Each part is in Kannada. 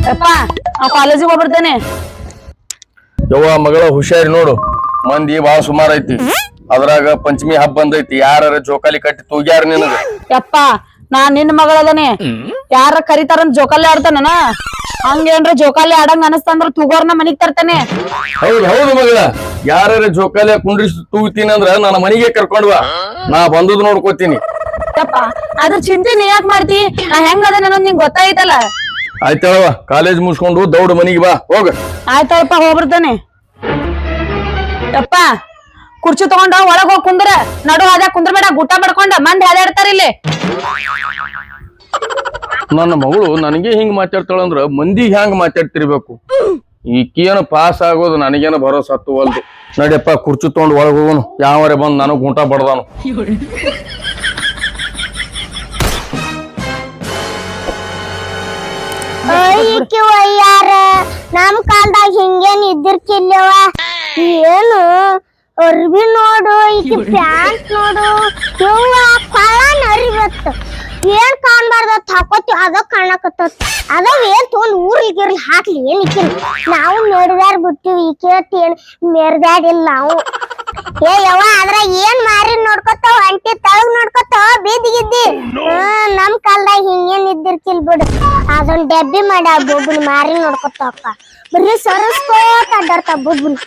ಯಪ್ಪ ಆ ಕಾಲೇಜಿಗೆ ಹೋಗ್ಬಿಡ್ತೇನೆ. ಯವ್ವ ಮಗಳ ಹುಷಾರಿ ನೋಡು, ಮಂದಿ ಬಾಳ ಸುಮಾರ ಐತಿ. ಅದ್ರಾಗ ಪಂಚಮಿ ಹಬ್ಬ ಬಂದೈತಿ, ಯಾರ ಜೋಕಾಲಿ ಕಟ್ಟಿ ತೂಗ್ಯಾರ ನಿನಗ. ಯಪ್ಪ ನಾನ್ ನಿನ್ ಮಗಳದನೆ, ಯಾರ ಕರಿತಾರಂತ ಜೋಕಾಲಿ ಆಡ್ತಾನ. ಹಂಗೇನ್ರ ಜೋಕಾಲಿ ಆಡಂಗ ಅನಸ್ತಂದ್ರ ತೂಗೋರ್ನ ಮನಿಗ್ ತರ್ತೇನೆ. ಹೌದು ಹೌದು ಮಗಳ, ಯಾರ ಜೋಕಾಲಿ ಕುಂಡ್ರಿಸಿ ತೂಗ್ತೀನಿ ಅಂದ್ರ ನನ್ನ ಮನಿಗೆ ಕರ್ಕೊಂಡ್ವಾ, ನಾ ಬಂದದ್ ನೋಡ್ಕೋತೀನಿ. ಯಪ್ಪ ಅದ್ರ ಚಿಂತೆ ನೀ ಯಾಕೆ ಮಾಡ್ತಿ? ನಾ ಹೆಂಗದ ಅನ್ನೋದ್ ನಿಂಗ್ ಗೊತ್ತಾಯ್ತಲ್ಲ. ಆಯ್ತಳವ, ಕಾಲೇಜ್ ಮುಗಿಸ್ಕೊಂಡು ದೌಡ್ ಮನಿಗೆ ಬಾ, ಹೋಗ. ಆಯ್ತಳಪ್ಪ ಹೋಗ್ಬಿಡ್ತಾನೆ. ಯಪ್ಪ ಕುರ್ಚಿ ತಗೊಂಡ ಒಳಗ್ ಹೋಗ್ ಕುಂದ್ರ, ನಡು ಹಾದ್ಯಾಗ ಕುಂದ್ರಬೇಡ, ಗುಟ್ಟ ಬಡ್ಕೊಂಡ ಮಂದಿ ಹಾದಾಡ್ತಾರ ಇಲ್ಲಿ. ನನ್ನ ಮಗಳು ನನಗೆ ಹಿಂಗ್ ಮಾತಾಡ್ತಾಳಂದ್ರ ಮಂದಿ ಹ್ಯಾಂಗ ಮಾತಾಡ್ತಿರ್ಬೇಕು. ಈಕೇನ ಪಾಸ್ ಆಗೋದು ನನಗೇನ ಭರೋಸಾ ಹತ್ತುವಲ್ದು. ನಡಿಯಪ್ಪ ಕುರ್ಚಿ ತಗೊಂಡ್ ಒಳಗ್ ಹೋಗೋನು, ಯಾವರೇ ಬಂದ್ ನನಗ್ ಗುಂಟ ಬಡ್ದಾನು. ಯಾರ ನಮ್ ಕಾಲ್ದಾಗ ಹಿಂಗೇನ್ ಇದ್ದಿರ್ಕಿಲ್ಲವ. ಏನು ಅರ್ಬಿ ನೋಡು, ಈಕಿ ಪ್ಯಾಂಟ್ ನೋಡು, ಯವ್ವ ಕಳ್ಳನ ಅರಿಬತ್ತು. ಏನ್ ಕಾಣ್ಬಾರ್ದ ಹಾಕೋತಿ ಅದ ಕಾಣಕತ್ತ. ಅದಾವ ಏನ್ ತಗೊಂಡ್ ಊರ್ಲಿಗಿರ್ಲಿ ಹಾಕ್ಲಿ ಏನ್ ಈಕಿನ. ನಾವು ಮೆರ್ದಾಡ್ ಬಿಟ್ಟಿವಿ, ಈಕೆ ಏನ್ ಮೆರ್ದಾಡಿಲ್ಲ ನಾವು. ಏ ಯವ್ವ ಅದ್ರಾಗ ಏನ್ ಮಾರಿ ನೋಡ್ಕೊತಾವ, ಅಂಟಿ ತಳಗ್ ನೋಡ್ಕೊತಾವ ಬೀದಿಗಿದ್ದಿ. ನಮ್ ಕಾಲ್ದಾಗ ಹಿಂಗೇನ್ ಇದ್ದಿರ್ಕಿಲ್ ಬಿಡು. ಅದೊಂದ್ ಡಬ್ಬಿ ಮಾಡಿ ಆ ಬೊಬ್ಬನ್ ಮಾರಿ ನೋಡ್ಕೊತಾವಕ್ಕ. ಬರೀ ಸರಸ್ಕೋತ ಅಡ್ಡಾಡ್ತಾವ ಬೊಬ್ಬನ್.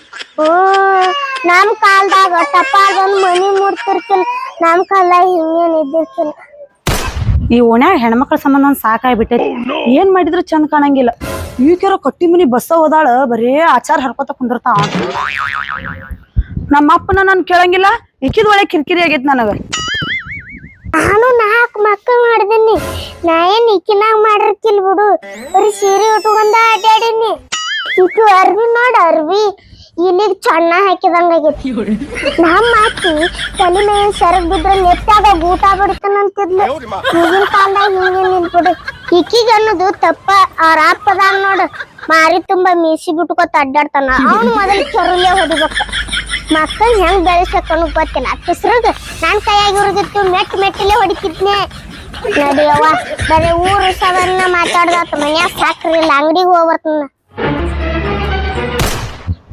ನಮ್ ಕಾಲ್ದಾಗ ಟಪಾಲ್ಗೊಂದ್ ಮನಿ ಮುಡ್ತಿರ್ಕಿಲ್. ನಮ್ ಕಾಲ್ದಾಗ ಹಿಂಗೇನ್ ಇದ್ದಿರ್ಕಿಲ್. ಈ ಓಣ್ಯಾಗ ಹೆಣ್ಮಕ್ಳ ಸಂಬಂಧ ಸಾಕಾಗ್ಬಿಟ್ಟೈತಿ. ಏನ್ ಮಾಡಿದ್ರು ಚಂದ ಕಾಣಂಗಿಲ್ಲ. ಈಕೆರ ಕಟ್ಟಿ ಮನಿ ಬಸ್ಸ ಹೋದಾಳ, ಬರೇ ಆಚಾರ ಹರ್ಕೋತ ಕುಂದಿರ್ತಾವ. ನಮ್ಮ ಅಪ್ಪನ ನನ್ ಕೇಳಂಗಿಲ್ಲ, ಇಕ್ಕಿದ ಒಳ್ಳೆ ಕಿರಿಕಿರಿ ಆಗೈತಿ ನನಗ. ನಾನು 4 ಮಕ್ಕಳು ಮಾಡಿದೀನಿ. ನಾ ಏನ್ ಇಕ್ಕಿನಾಗ ಮಾಡಿರ್ಕಿಲ್ ಬಿಡು. ಬರೀ ಸೀರೆ ಉಟ್ಕೊಂಡ ಅಡ್ಯಾಡಿನಿ. ಇಟ್ಟು ಅರ್ಬಿ ನೋಡ, ಅರ್ಬಿ ಇಲ್ಲಿಗ್ ಚಣ್ಣ ಹಾಕಿದಂಗ ಆಗೈತಿ. ನಮ್ಮ ಅಕ್ಕಿ ತಲೆ ಮೇಲೆ ಸೆರಗ್ ಬಿದ್ರ ನೆತ್ತಾಗ ಊಟ ಬಿಡ್ತಾನಂತಿದ್ಲು. ಈಗಿನ ಕಾಲದಾಗ ಹಿಂಗೇನ್ ನಿಲ್ಬಿಡು. ಇಕ್ಕಿಗೆ ಅನ್ನೋದು ತಪ್ಪ. ಅವ್ರ ಅಪ್ಪದಾನ ನೋಡು, ಮಾರಿ ತುಂಬಾ ಮೀಸಿ ಬಿಟ್ಕೊತ ಅಡ್ಡಾಡ್ತಾನ. ಅವ್ನು ಮೊದಲು ಕೆರುಲೆ ಹೊಡಿಬೇಕ. ಮಕ್ಕಳು ಹೆಂಗ್ ಬೆಳೆಸಕ್ಕನು ಗೊತ್ತಿಲ್ಲ. ಕಿಸ್ರಗ್ ನಾನ್ ಕೈಯಾಗಿರೋದಿತ್ತು, ಮೆಟ್ಟಿಲೆ ಹೊಡಿತಿದ್ನೆ. ನಡಿಯವ್ವ ಬರೀ ಊರು ಸವನ್ನ ಮಾತಾಡ್ದಾತ. ಮನ್ಯಾಗ ಸಾಕ್ರಿಲ್ಲ, ಅಂಗಡಿಗೆ ಹೋಗ್ಬರ್ತನ.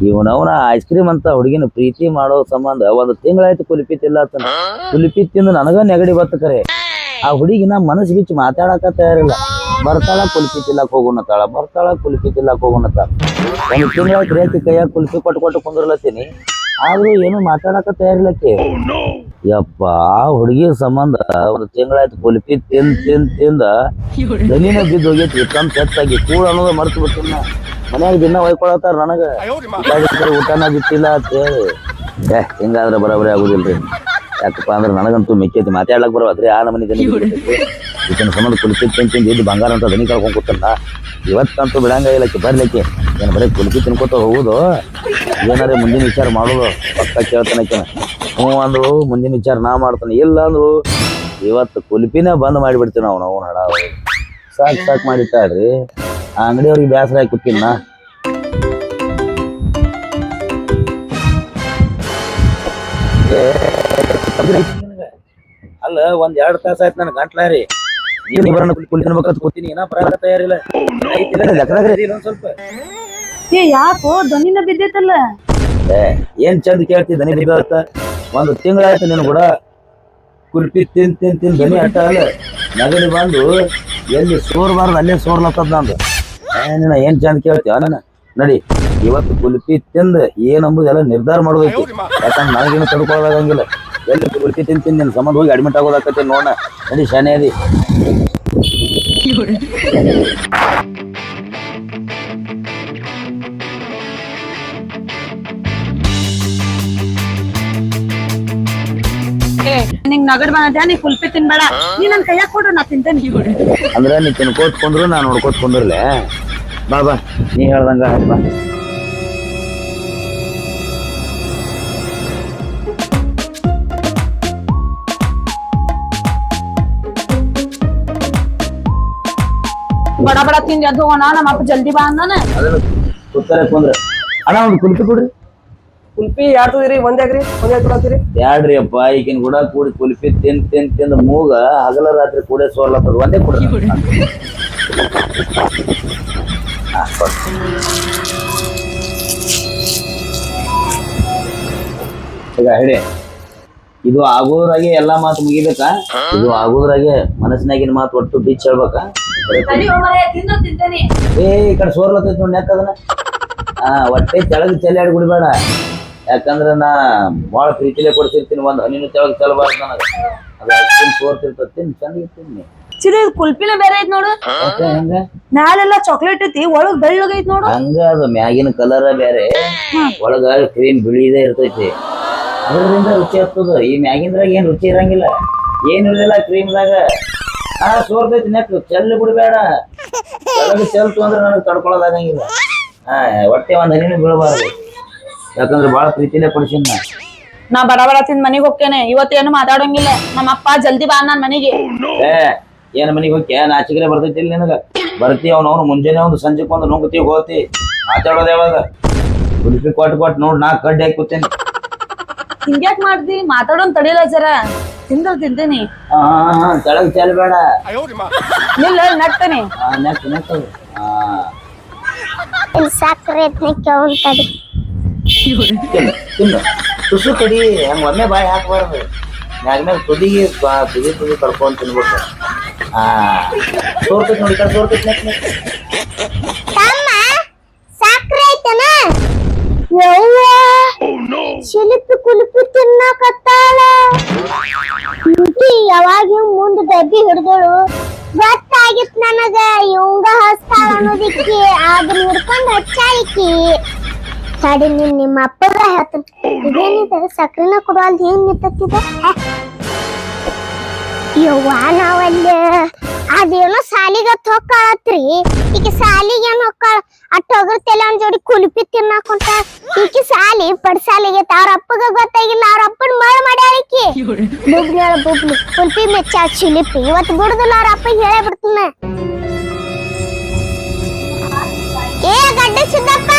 ಇವನವನ ಐಸ್ ಕ್ರೀಮ್ ಅಂತ ಹುಡುಗಿನ ಪ್ರೀತಿ ಮಾಡೋ ಸಂಬಂಧ 1 ತಿಂಗಳಾಯ್ತು ಕುಲ್ಪಿ ತಿಲ್ಲತ್ತನ. ಕುಲ್ಪಿ ತಿಂದು ನನಗ ನೆಗಡಿ ಬತ್ತ ಕರೆ. ಆ ಹುಡುಗಿನ ಮನಸ್ಸಿಗಿಚ್ಚು ಮಾತಾಡಕ ತಯಾರಿಲ್ಲ. ಬರ್ತಾಳ ಕುಲ್ಪಿ ತಿಲ್ಲಕ್ ಹೋಗುನತ್ತಾಳ, ಬರ್ತಾಳ ಕುಲ್ಪಿ ತಿಲ್ಲಕ್ ಹೋಗುನತ್ತಾಳ. 1 ತಿಂಗಳಾಯ್ತು ರೇಖಿ ಕೈಯಾಗ ಕುಲ್ಪಿ ಕೊಟ್ಟು ಕುಂದ್ರಲತ್ತೀನಿ, ಆದ್ರೂ ಏನು ಮಾತಾಡಕ ತಯಾರಿಲ್ಲಕ್ಕೆ. ಯಪ್ಪ ಆ ಹುಡುಗಿ ಸಂಬಂಧ 1 ತಿಂಗಳಾಯ್ತು ಕುಲ್ಪಿ ತಿಂದ ದನಿನ ಬಿದ್ದು ಹೋಗೈತಿ. ತಂದ್ ಹೆಚ್ಚಾಗಿ ಕೂಳ ಅನ್ನೋದು ಮರ್ತು ಬಿಟ್ಟಿನ. ಮನ್ಯಾಗ ದಿನ ಒಯ್ಕೊಳತಾರ ನನಗ, ಊಟನ ಬಿಟ್ಟಿಲ್ಲ ಅಂತ ಹೇಳಿ. ಹಿಂಗಾದ್ರೆ ಬರೋಬರಿ ಆಗುದಿಲ್ರಿ. ಯಾಕಪ್ಪ ಅಂದ್ರೆ ನನಗಂತೂ ಮೆಕ್ಕೈತಿ, ಮಾತಾಡ್ಲಕ್ ಬರೋದ್ರಿ. ಆ ನಮನಿ ದನಿ ಇದನ್ನ ಸಂಬಂಧ ಕುಲ್ಪಿ ತಿಂದು ಎದ್ದು ಬಂಗಾರ ಅಂತ ದನಿ ಕಳ್ಕೊಂಡ್ ಕೂತಲ್ಲ. ಇವತ್ತಂತೂ ಬಿಡಂಗ ಇಲ್ಲಕ್ಕೆ ಬರ್ಲಿಕ್ಕೆ. ಏನ್ ಬರೀ ಕುಲ್ಪಿ ತಿನ್ಕೋತ ಹೋಗುದು, ಏನಾರೇ ಮುಂದಿನ ವಿಚಾರ ಮಾಡೋದು ಪಕ್ಕ ಕೇಳ್ತಾನಕ್ಕಿನ. ಹ್ಞೂ ಅಂದ್ರು ಮುಂದಿನ ವಿಚಾರ ನಾ ಮಾಡ್ತಾನೆ, ಇಲ್ಲ ಅಂದ್ರು ಇವತ್ತು ಕುಲ್ಪಿನ ಬಂದ್ ಮಾಡಿಬಿಡ್ತೀವಿ ನಾವು. ನಾವು ಹಡ ಸಾಕ್ ಮಾಡಿಟ್ಟಾಡ್ರಿ. ಆ ಅಂಗಡಿಯವ್ರಿಗೆ ಬೇಸರ ಆಗಿ ಕೂತಿನ. ಅಲ್ಲ 1-2 ತಾಸ ಆಯ್ತು ನನ್ ಗಂಟ್ಲಾರಿ. ನೀನ್ ಕುಲ್ಬೇಕಂತ ಕೂತೀನಿ, ಏನ ಬರಕ ತಯಾರಿಲ್ಲ. ಸ್ವಲ್ಪ ಯಾಕೋ ದನಿನ ಬಿದ್ದೈತಲ್ಲ. ಏನ್ ಚಂದ ಕೇಳ್ತಿ ದನಿ ಬಿದ್ದತ್ತ. 1 ತಿಂಗಳಾಯ್ತು ನೀನು ಕೂಡ ಕುಲ್ಪಿ ತಿಂದ್ ದನಿ ಅಟ್ಟ ಅಲ್ಲ. ನಗಡಿ ಬಂದು ಎಲ್ಲಿ ಸೋರ್ಬಾರ್ದು ಅಲ್ಲೇ ಸೋರ್ಲತ್ತದ ನಂದು. ಏನ್ ಚಂದ ಕೇಳ್ತೀವ ನನ್ನ. ನಡಿ ಇವತ್ತು ಕುಲ್ಪಿ ತಿಂದ ಏನಂಬುದೆಲ್ಲ ನಿರ್ಧಾರ ಮಾಡೋದೈತಿ. ಯಾಕಂದ್ರೆ ನನಗೇನು ತಡ್ಕೊಳ್ಳೋದಾಗಂಗಿಲ್ಲ. ಎಲ್ಲಿ ಕುಲ್ಪಿ ತಿಂದು ನಿನ್ನ ಸಂಬಂಧ ಹೋಗಿ ಅಡ್ಮಿಟ್ ಆಗೋದಾಕತ್ತೆ ನೋಡ. ನಡಿ ಶಾನೆ ಅದಿ. ನಿಂಗ್ ನಗಡ್ ಬಂದ, ನೀ ಕುಲ್ಪಿ ತಿನ್ಬೇಡ. ನೀ ನನ್ ಕೈಯಾಗ ಕೊಡ್ರು, ನಾ ತಿಂತೇನೆ. ಅಂದ್ರೆ ನೀ ತಿನ್ಕೋತ್ ಕೊಂಡ್ರು ನಾ ನೋಡ್ಕೋತ್ ಕೊಂಡ್ರಲೆ. ಬಾ ನೀ ಹೇಳ್ದಂಗ ಬಾ. ಬಡ ತಿಂದು ಎದ್ದು ಹೋಗೋಣ. ನಮ್ಮ ಅಪ್ಪ ಜಲ್ದಿ ಬಾ ಅಂದಾನ. ಅದನ್ನ ಕೂತಾರೆ ಕೊಂದ್ರೆ. ಅಣ್ಣ ಒಂದು ಕುಲ್ಪಿ ಕೊಡ್ರಿ. ಕುಲ್ಪಿ ಯಾರ್ದಿರಿ? ಒಂದ್ಯಾಗ್ರಿ ಕೊಡತ್ತೀರಿ? ಬ್ಯಾಡ್ರಿ ಅಪ್ಪ, ಈಗಿನ ಕೂಡ ಕೂಡಿ ಕುಲ್ಪಿ ತಿಂದ್ ಮೂಗ ಹಗಲ ರಾತ್ರಿ ಕೂಡೆ ಸೋರ್ಲತ್ತದ. ಒಂದೇ ಕೊಡ್ರಿ. ಈಗ ಹೇಳಿ, ಇದು ಆಗೋದ್ರಾಗೆ ಎಲ್ಲಾ ಮಾತು ಮುಗಿಬೇಕಾ? ಇದು ಆಗೋದ್ರಾಗೆ ಮನಸ್ಸಿನಾಗಿನ ಮಾತು ಒಟ್ಟು ಬಿಚ್ಚ ಹೇಳ್ಬೇಕಾ? ಈ ಕಡೆ ಸೋರ್ಲತ್ತೈತಿ ನೋಡಿ ಯಾಕ ಅದನ್ನ ಹೊಟ್ಟೆ ತೆಳಗ್ ಚೆಲ್ಲಾಡಿ ಕುಡಿಬೇಡ. ಯಾಕಂದ್ರ ನಾ ಭಾಳ ಪ್ರೀತಿಲೇ ಕೊಡ್ತಿರ್ತೀನಿ, ಒಂದ್ ಹನಿನೂ ತೆಳಗ್ ಚೆಲ್ಲಬಾರ್ದು ನನಗ. ಅದು ಸೋರ್ತಿರ್ತೈತಿ ಚಂದ ಇರ್ತೀನಿ. ಚಿದ ಕುಲ್ಪಿನ ಬೇರೆ ಐತ್ ನೋಡು, ಹೆಂಗ ಮ್ಯಾಲೆಲ್ಲ ಚಾಕ್ಲೇಟ್ ಐತಿ, ಒಳಗ್ ಬೆಳ್ಳಗೈತ್ ನೋಡು. ಹಂಗ ಅದು ಮ್ಯಾಗಿನ ಕಲರ್ ಬೇರೆ, ಒಳಗ ಕ್ರೀಮ್ ಬಿಳಿದೇ ಇರ್ತೈತಿ, ಅದರಿಂದ ರುಚಿ ಆಗ್ತದ. ಈ ಮ್ಯಾಗಿಂದ್ರಾಗ ಏನ್ ರುಚಿ ಇರಂಗಿಲ್ಲ, ಏನು ಇರಲಿಲ್ಲ ಕ್ರೀಮ್ದಾಗ. ಸೋರ್ತೈತಿ ನೆಕ್ ಚೆಲ್ಲಿ ಬಿಡ್ಬೇಡ. ಒಳಗೆ ಚೆಲ್ತು ಅಂದ್ರೆ ನನಗೆ ತಡ್ಕೊಳ್ಳೋದಾಗಂಗಿಲ್ಲ. ಹೊಟ್ಟೆ ಒಂದ್ ಹನಿನೂ ಬೀಳಬಾರ್ದು, ಯಾಕಂದ್ರೆ ಬಾಳ ಪ್ರೀತಿಲೇ ಕೊಡ್ಸಿನ ನಾ ಬಡ ಬಡ ತಿಂದ್ ಮನಿಗ್ ಹೋಗ್ತೇನೆ. ಇವತ್ತೇನು ಮಾತಾಡೋಂಗಿಲ್ಲ. ನಮ್ಮ ಅಪ್ಪ ಜಲ್ದಿ ಬಾ ನಾನ್ ಮನಿಗೆ. ಏನ್ ಮನಿಗೆ ಹೋಗ್ಯ? ನಾಚಿಕೆ ಬರ್ತೈತಿ ಇಲ್ಲಿ ನಿನಗ? ಬರ್ತಿ ಅವ್ನು ಮುಂಜಾನೆ ಒಂದು ಸಂಜೆಕ್ ಒಂದು ನುಂಗ್ತಿ ಹೋಗ್ತಿ, ಮಾತಾಡೋದು ಯಾವಾಗ? ಉಡುಪಿ ಕೊಟ್ಟು ನೋಡ್ ನಾ ಕಡ್ಡಿ ಹಾಕಿ ಕೂತೇನಿ. ಹಿಂಗ್ಯಾಕ್ ಮಾಡ್ದಿ? ಮಾತಾಡೋನ್ ತಡಿಯಲ್ಲ ಜರ, ತಿಂದ್ರ ತಿಂತೇನಿ. ತೆಳಗ್ ಚೆಲ್ಬೇಡ, ನಿಲ್ಲ ನಡ್ತೇನೆ. ನೆಕ್ ಇಲ್ಲಿ ಸಕ್ಕರೆ ತಡಿ. ತಿನ್ನು ತುಸು ಕಡಿ, ಹಂಗ ಒಮ್ಮೆ ಬಾಯಿ ಹಾಕ್ಬಾರ್ದು. ಮ್ಯಾಗ ತುದಿಗೆ ತುದಿ ಕಡ್ಕೊಂಡ್ ತಿನ್ಬೇಕು. ಸೋರ್ತೈತಿ ನೋಡಿ, ಕಡೆ ಸೋರ್ತೈತಿ ನೆಕ್ ತಮ್ಮ ಸಕ್ಕರೆ ಐತನ? ಯವ್ವ ಶಿಲ್ಪಿ ಕುಲ್ಪಿ ತಿನ್ನಕತ್ತಾಳ. ಯಾವಾಗ ಮುಂದ್ ಡಬ್ಬಿ ಹಿಡ್ದಳು ಗೊತ್ತಾಗಿತ್ ನನಗ ಇವಂಗ ಹಸ್ತಾಳ ಅನ್ನೋದಿಕ್ಕಿ. ಅದನ್ನ ಹಿಡ್ಕೊಂಡ್ ಹಚ್ಚಾಳಿಕಿ. ತಡಿ ನಿಮ್ಮ ಅಪ್ಪಗ ಹೇಳ್ತಾನ. ಇದೇನಿದೆ ಸಕ್ರಿನ ಕೊಡುವಲ್ದು ಹೆಂಗ್ ನಿಂತಿದೆ? ಯವ್ವ ನಾವಲ್ಲ ಅದೇನೋ ಸಾಲಿಗತ್ ಹೊಕ್ಕಾಳತ್ರಿ. ಈಕೆ ಸಾಲಿಗೇನ್ ಹೊಕ್ಕಾಳ? ಅಟ್ಟೋಗ್ರ ತಲೆ ಒಂದ್ ಜೋಡಿ ಕುಲ್ಪಿ ತಿನ್ನಾಕೊಂತ. ಈಕೆ ಸಾಲಿ ಪಡ್ಸಾಲಿಗೆ ಅವ್ರ ಅಪ್ಪಗ ಗೊತ್ತಾಗಿಲ್ಲ, ಅವ್ರ ಅಪ್ಪನ ಮಳ ಮಾಡ್ಯಾಳಿಕಿ. ಬುಬ್ಲಿ ಕುಲ್ಪಿ ಮೆಚ್ಚ ಶಿಲಿಪಿ ಇವತ್ತು ಬಿಡುದಿಲ್ಲ, ಅವ್ರ ಅಪ್ಪ ಹೇಳೇ ಬಿಡ್ತಾನ. ಏ ಗಡ್ಡ ಸಿದ್ದಪ್ಪ,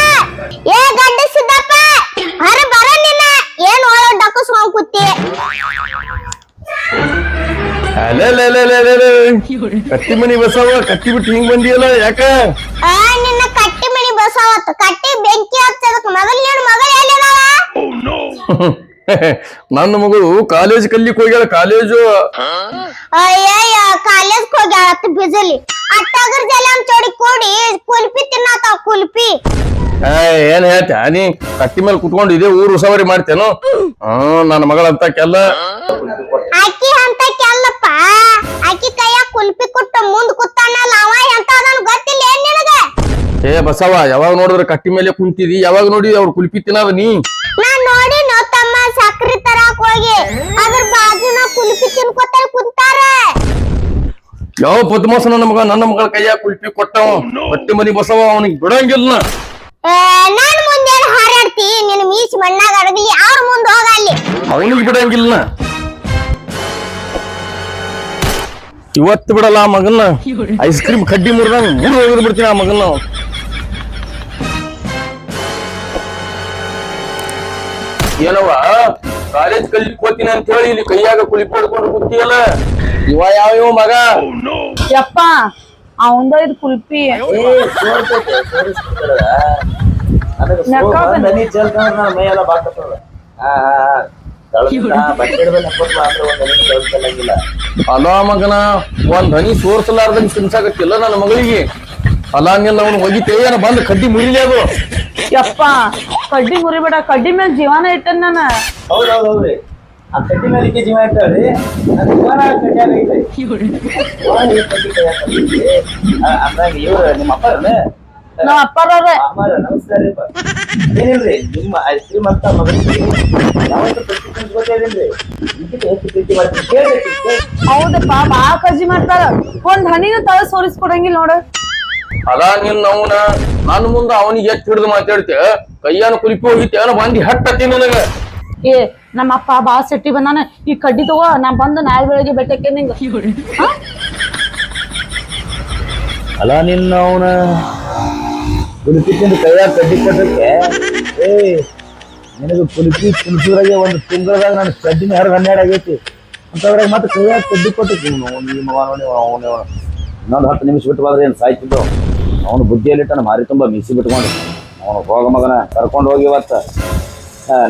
ಏ ಗಡ್ಡ ಸಿದ್ದಪ್ಪ, ಹೊರ ಬರ ನಿನ್ನ. ಏನ್ ಒಳ ಡಕ್ಕಸ್ಕೊಂಡ್ ಕೂತಿ? ಕಟ್ಟಿ ಮನಿ ಬಸವ, ಕಟ್ಟಿ ಬಿಟ್ಟು ಹಿಂಗ್ ಬಂದಿಯಲ್ಲ ಯಾಕ? ನಿನ್ನ ಕಟ್ಟಿ ಮನಿ ಬಸವತ್ತು, ಕಟ್ಟಿ ಬೆಂಕಿ ಹಚ್ಚದಕ್ ಮೊದಲ್ ನೀನು ಮಗಳು ಎಲ್ಲಿದಾವ? ನನ್ನ ಮಗಳು ಕಾಲೇಜ್ ಕಲ್ಲಿಕ್ ಹೋಗ್ಯಾಳ. ಕಾಲೇಜು ಅಯ್ಯಯ್ಯ ಕಾಲೇಜ್ ಹೋಗ್ಯಾಳತ್ ಬಿಜಲಿ. ಅಟ್ಟಗರ ಜಲ ಚೋಡಿ ಕೂಡಿ ಕುಲ್ಪಿ ತಿನ್ನಾತಾವ ಕುಲ್ಪಿ. ಏನ್ ಹೇಳ್ತ ನೀ? ಕಟ್ಟಿ ಮೇಲೆ ಕುತ್ಕೊಂಡು ಇದೇ ಊರು ಉಸಾವರಿ ಮಾಡ್ತೇನು? ನನ್ನ ಮಗಳಂತ ಕೆಲ್ಲ ಅಕ್ಕಿ ಅಂತ ಕೆಲ್ಲಪ್ಪ. ಅಕ್ಕಿ ಕೈಯ ಕುಲ್ಪಿ ಕೊಟ್ಟ ಮುಂದ್ ಕೂತಾನಲ್ಲ ಅವ ಎಂತ ಅದನ್ ಗೊತ್ತಿಲ್ಲ ಏನ್ ನಿನಗ? ಏ ಬಸವ, ಯಾವಾಗ ನೋಡಿದ್ರೆ ಕಟ್ಟಿ ಮೇಲೆ ಕುಂತಿದಿ, ಯಾವಾಗ ನೋಡಿ ಅವ್ರು ಕುಲ್ಪಿ ತಿನ್ನದ ನೀ? ನಾನ್ ನೋಡಿ ನೋ ತಮ್ಮ ಸಕ್ರಿ ತರಾಕ್ ಹೋಗಿ ಅದ್ರ ಬಾಜುನ ಕುಲ್ಪಿ ತಿನ್ಕೋತ ಕುಂತಾರ. ಯಾವ ಪದ್ಮಾಸ ನನ್ನ ಮಗ ನನ್ನ ಮಗಳ ಕೈಯಾಗ ಕುಲ್ಪಿ ಕೊಟ್ಟವ. ಕಟ್ಟಿ ಮನಿ ಬಸವ ಅವನಿಗೆ ಬಿಡಂಗಿಲ್ಲ. ನಾನ್ ಮುಂದೇನು ಹಾರಾಡ್ತಿ? ನಿನ್ ಮೀಚ್ ಮಣ್ಣಾಗ ಅಡಗಲಿ, ಅವ್ರ ಮುಂದ್ ಹೋಗ ಅಲ್ಲಿ. ಅವನಿಗೆ ಬಿಡಂಗಿಲ್ಲ. ಇವತ್ತು ಬಿಡಲ್ಲ ಆ ಮಗನ್ನ. ಐಸ್ ಕ್ರೀಮ್ ಕಡ್ಡಿ ಮುರಿದಂಗ ಮೂರು ಹೋಗಿದ್ ಬಿಡ್ತೀನಿ ಆ ಮಗನ್ನ. ಏನವ ಕಾಲೇಜ್ ಕಲಿಕ್ ಹೋಗ್ತೀನಿ ಅಂತ ಹೇಳಿ ಇಲ್ಲಿ ಕೈಯಾಗ ಕುಲಿಪ್ ಹಿಡ್ಕೊಂಡು ಕೂತಿಯಲ್ಲ, ಇವ ಯಾವ ಮಗ? ಯಪ್ಪ ಅವಂದ ಇದು ಕುಲ್ಪಿ. ಮೈ ಎಲ್ಲ ಬಾಕತ್ತದ. ಅಲೋ ಮಗನ, ಒಂದ್ ಹನಿ ಸೋರ್ಸಲಾರ್ದಂಗ್ ತಿನ್ಸಾಕತ್ತಿಲ್ಲ ನನ್ನ ಮಗಳಿಗೆ. ಅಲ್ಲ ನಿಲ್ಲ ಅವ್ನು ಹೋಗಿತ್ತೇನ ಬಂದ್ ಕಡ್ಡಿ ಮುರಿಲಿ ಅದು. ಯಪ್ಪ ಕಡ್ಡಿ ಮುರಿಬೇಡ, ಕಡ್ಡಿ ಮೇಲೆ ಜೀವನ ಇಟ್ಟನ್ ನಾನ. ಹೌದೌದ್ರಿ, ಆ ಕಡ್ಡಿ ಮೇಲೆ ಜೀವ ಇರ್ತಾವ್ರಿ. ಅಂದಾಗ ಇವ್ರ ನಿಮ್ಮ ಅಪ್ಪಾರ? ನಾವ್ ಅಪ್ಪಾರವ್ರೆ. ನಮಸ್ಕಾರ. ಏನಿಲ್ರಿ, ನಿಮ್ಮ ಐಸ್ ಕ್ರೀಮ್ ಅಂತ ಮಗನಿಗೆ ಯಾವತ್ತೂ ಗೊತ್ತೇನಿಲ್ರಿ. ಹೌದಪ್ಪ ಬಾ ಕಜ್ಜಿ ಮಾಡ್ತಾರ. ಒಂದ್ ಹನಿನೂ ತಳ ಸೋರಿಸ್ಕೊಡಂಗಿಲ್ಲ ನೋಡ. ಅಲ್ಲ ನಿನ್ನ ಅವನ ನನ್ನ ಮುಂದ ಅವನಿಗೆ ಎತ್ ಹಿಡಿದು ಮಾತಾಡ್ತೇ, ಕೈಯಾನ ಕುಲಿಪಿ ಹೋಗಿತ್ತೇನ ಬಂದಿ ಹಟ್ಟತಿ ನನಗ. ಏ ನಮ್ಮ ಅಪ್ಪ ಬಾ ಸೆಟ್ಟಿ ಬಂದಾನ, ಈ ಕಡ್ಡಿ ತಗೋ, ನಾ ಬಂದು ನಾಳೆ ಬೆಳಗ್ಗೆ ಬೆಟ್ಟಕ್ಕೆ ನಿಂಗ. ಅಲ್ಲ ನಿನ್ನ ಅವನ ಕುಲ್ಪಿ ತಿಂದು ಕೈಯಾಗ ಕಡ್ಡಿ ಕೊಟ್ಟಕ್ಕೆ. ನಿನಗೆ ಕುಲ್ಪಿ ತಿನ್ಸೋದ್ರಾಗೆ ಒಂದು ತಿಂಗಳದಾಗ ನನ್ನ ಕಡ್ಡಿನ ಹರಿದು 12 ಆಗೈತಿ ಅಂತದ್ರಾಗ ಮತ್ತೆ ಕೈಯಾಗ ಕಡ್ಡಿ ಕೊಟ್ಟಕ್ಕೆ. ಈ ಮಗ ನೋಡಿ ಅವನೇ ಇನ್ನೊಂದು 10 ನಿಮಿಷ ಬಿಟ್ಟು ಬಂದ್ರೆ ಏನು ಸಾಯ್ತಿದ್ದವು. ಅವನು ಬುದ್ಧಿಯಲ್ಲಿಟ್ಟನ ಮಾರಿ ತುಂಬಾ ಮೀಸಿ ಬಿಟ್ಕೊಂಡು ಅವನು ಹೋಗ ಮಗನ ಕರ್ಕೊಂಡು ಹೋಗಿ ಇವತ್ತ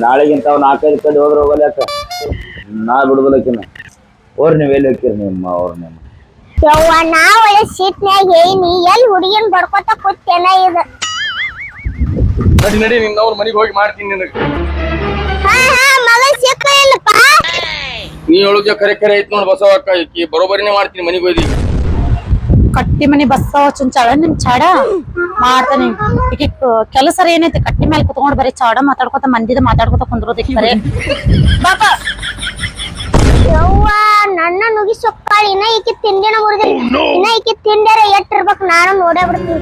ನಾಳೆಗಿಂತ ಅವ್ನು 4-5 ಕಡೆ ಹೋದ್ರೆ ಹೋಗಲ್ಯಾಕ ನಾ ಬಿಡುದಿಲ್ಲಕಿನ್ನ ಓರ್ ನೀವ್ ಎಲ್ಲಿ ಹೋಗ್ತೀರಿ ನಿಮ್ಮ ಅವ್ರ ನಿಮ್ಮ ಯವ್ವ ನಾ ಒಳ್ಳೆ ಸೀಟ್ನ್ಯಾಗ ಏನಿ ಎಲ್ಲಿ ಹುಡುಗಿನ ಬಡ್ಕೊತ ಕೂತೇನ ಇದು ನಡಿ ನಡಿ ನಿನ್ನ ಅವ್ರ ಮನೆಗೆ ಹೋಗಿ ಮಾಡ್ತೀನಿ ನಿನಗೆ ಹಾ ಮಗ ಸಿಕ್ಕ ಇಲ್ಲಪ್ಪ ನೀ ಹೇಳುದ ಖರೆ ಖರೆ ಐತ್ ನೋಡ್ ಬಸವಕ್ಕ ಈಕಿ ಬರೋಬರಿನೇ ಮಾಡ್ತೀನಿ ಮನೆಗೆ ಹೋಗಿ ಕಟ್ಟಿ ಮನಿ ಬಸ್ಸವ ಚುಂಚಾಳ ನಿಮ್ ಚಾಡ ಮಾಡ್ತಾನೆ ಈಗ ಕೆಲಸ ಏನೈತಿ ಕಟ್ಟಿ ಮೇಲೆ ಕುತ್ಕೊಂಡ್ ಬರೀ ಚಾಡ ಮಾತಾಡ್ಕೊತ ಮಂದಿದ ಮಾತಾಡ್ಕೊತ ಕುಂದ್ರೋದಕ್ಕೆ ಬರೇ ಬಾಪ ಯವ್ವ ನನ್ನ ನುಗಿ ಸೊಕ್ಕಾಳ ಇನ್ನ ಈಕಿ ತಿಂಡಿನ ಮುರಿದಿಲ್ಲ ಇನ್ನ ಈಕಿ ತಿಂಡ್ಯಾರ ಎಟ್ಟಿರ್ಬೇಕು ನಾನು ನೋಡೇ ಬಿಡ್ತೀನಿ